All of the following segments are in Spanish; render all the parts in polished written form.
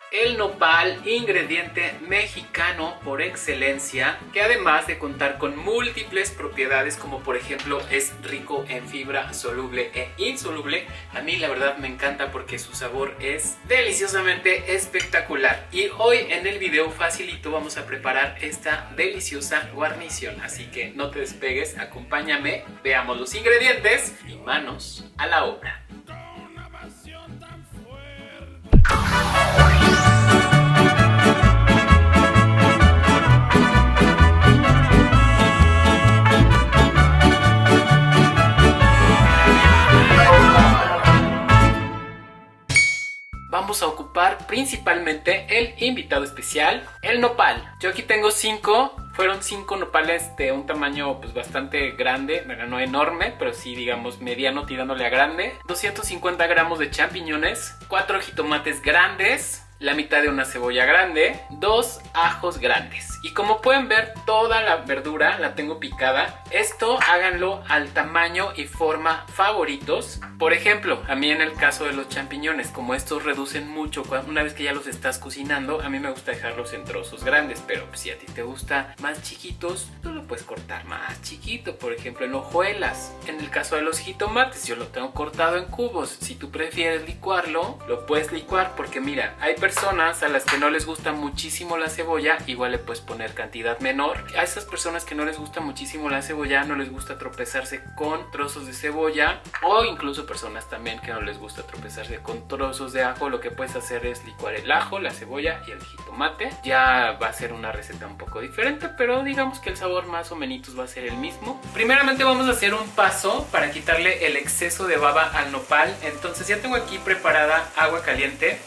El nopal, ingrediente mexicano por excelencia, que además de contar con múltiples propiedades como por ejemplo es rico en fibra soluble e insoluble, a mí la verdad me encanta porque su sabor es deliciosamente espectacular. Y hoy en el video facilito vamos a preparar esta deliciosa guarnición, así que no te despegues, acompáñame, veamos los ingredientes y manos a la obra. Vamos a ocupar principalmente el invitado especial, el nopal. Yo aquí tengo 5, fueron 5 nopales de un tamaño pues bastante grande, no enorme, pero sí digamos mediano tirándole a grande. 250 gramos de champiñones, 4 jitomates grandes, la mitad de una cebolla grande, 2 ajos grandes. Y como pueden ver, toda la verdura la tengo picada. Esto háganlo al tamaño y forma favoritos. Por ejemplo, a mí en el caso de los champiñones, como estos reducen mucho una vez que ya los estás cocinando, a mí me gusta dejarlos en trozos grandes. Pero si a ti te gusta más chiquitos, tú lo puedes cortar más chiquito, por ejemplo en hojuelas. En el caso de los jitomates, yo lo tengo cortado en cubos. Si tú prefieres licuarlo, lo puedes licuar, porque mira, hay personas a las que no les gusta muchísimo la cebolla, igual le puedes poner cantidad menor. A esas personas que no les gusta muchísimo la cebolla, no les gusta tropezarse con trozos de cebolla, o incluso personas también que no les gusta tropezarse con trozos de ajo, lo que puedes hacer es licuar el ajo, la cebolla y el jitomate. Ya va a ser una receta un poco diferente, pero digamos que el sabor más o menos va a ser el mismo. Primeramente vamos a hacer un paso para quitarle el exceso de baba al nopal. Entonces ya tengo aquí preparada agua caliente,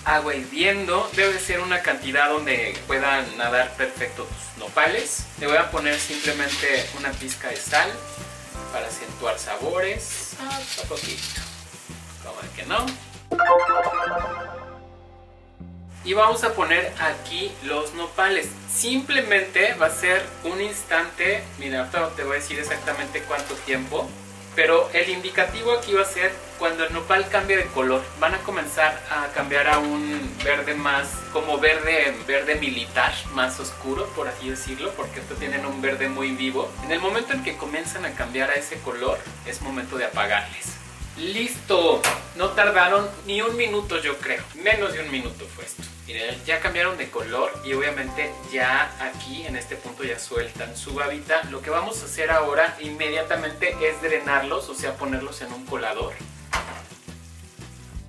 agua hirviendo. Debe ser una cantidad donde puedan nadar perfecto tus nopales. Le voy a poner simplemente una pizca de sal para acentuar sabores. Hasta poquito, como de que no. Y vamos a poner aquí los nopales. Simplemente va a ser un instante. Mira, ahorita te voy a decir exactamente cuánto tiempo, pero el indicativo aquí va a ser cuando el nopal cambie de color. Van a comenzar a cambiar a un verde más, como verde militar, más oscuro, por así decirlo, porque estos tienen un verde muy vivo. En el momento en que comienzan a cambiar a ese color, es momento de apagarles. ¡Listo! No tardaron ni un minuto, yo creo. Menos de un minuto fue esto. Miren, ya cambiaron de color y obviamente ya aquí en este punto ya sueltan su babita. Lo que vamos a hacer ahora inmediatamente es drenarlos, o sea, ponerlos en un colador.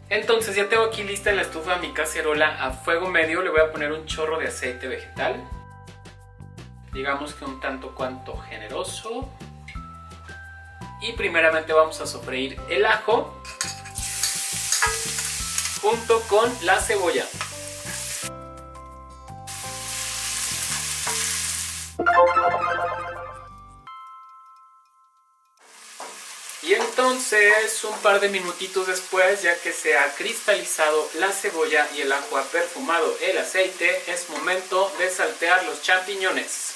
Entonces ya tengo aquí lista en la estufa mi cacerola a fuego medio. Le voy a poner un chorro de aceite vegetal, digamos que un tanto cuanto generoso. Y primeramente vamos a sofreír el ajo junto con la cebolla. Y entonces un par de minutitos después, ya que se ha cristalizado la cebolla y el ajo ha perfumado el aceite, es momento de saltear los champiñones.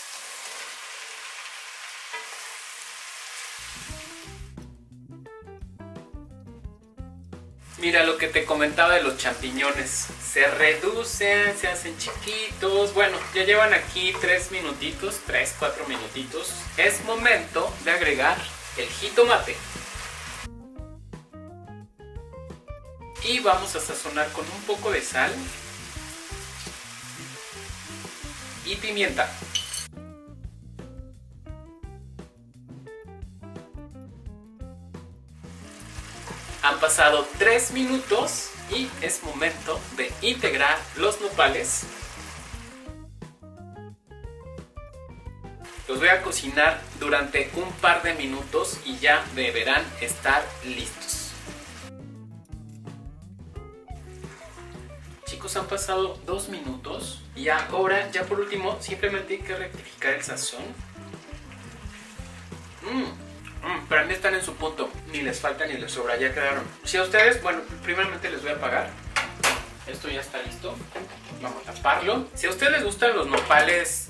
Mira lo que te comentaba de los champiñones. Se reducen, se hacen chiquitos. Bueno, ya llevan aquí 3, 4 minutitos. Es momento de agregar el jitomate. Y vamos a sazonar con un poco de sal y pimienta. Han pasado 3 minutos y es momento de integrar los nopales. Los voy a cocinar durante un par de minutos y ya deberán estar listos. Chicos, han pasado 2 minutos y ahora ya por último simplemente hay que rectificar el sazón. Para mí están en su punto, ni les falta ni les sobra, ya quedaron. Si a ustedes, bueno, primeramente les voy a apagar Esto ya está listo. Vamos a taparlo. Si a ustedes les gustan los nopales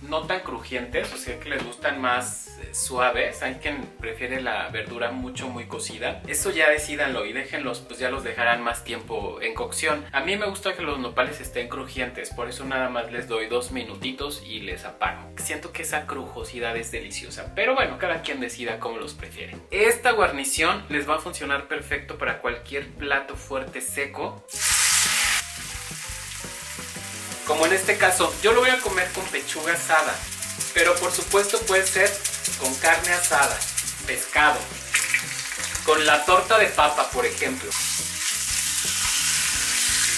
no tan crujientes, o sea que les gustan más suaves, hay quien prefiere la verdura muy cocida, eso ya decídanlo y déjenlos, pues ya los dejarán más tiempo en cocción. A mí me gusta que los nopales estén crujientes, por eso nada más les doy 2 minutitos y les apago. Siento que esa crujosidad es deliciosa, pero bueno, cada quien decida cómo los prefiere. Esta guarnición les va a funcionar perfecto para cualquier plato fuerte seco. Como en este caso, yo lo voy a comer con pechuga asada, pero por supuesto puede ser con carne asada, pescado, con la torta de papa, por ejemplo,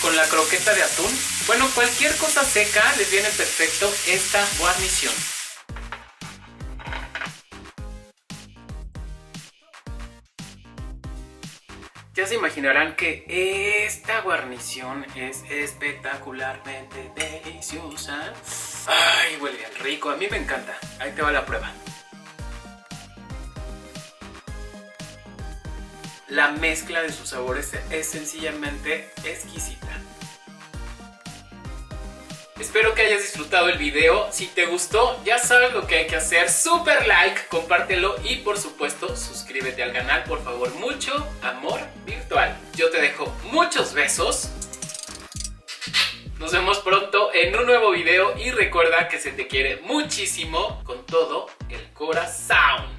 con la croqueta de atún. Bueno, cualquier cosa seca les viene perfecto esta guarnición. Ya se imaginarán que esta guarnición es espectacularmente deliciosa. Ay, huele bien rico, a mí me encanta. Ahí te va la prueba. La mezcla de sus sabores es sencillamente exquisita. Espero que hayas disfrutado el video. Si te gustó, ya sabes lo que hay que hacer. Super like, compártelo y por supuesto suscríbete al canal, por favor. Mucho amor virtual. Yo te dejo muchos besos. Nos vemos pronto en un nuevo video y recuerda que se te quiere muchísimo con todo el corazón.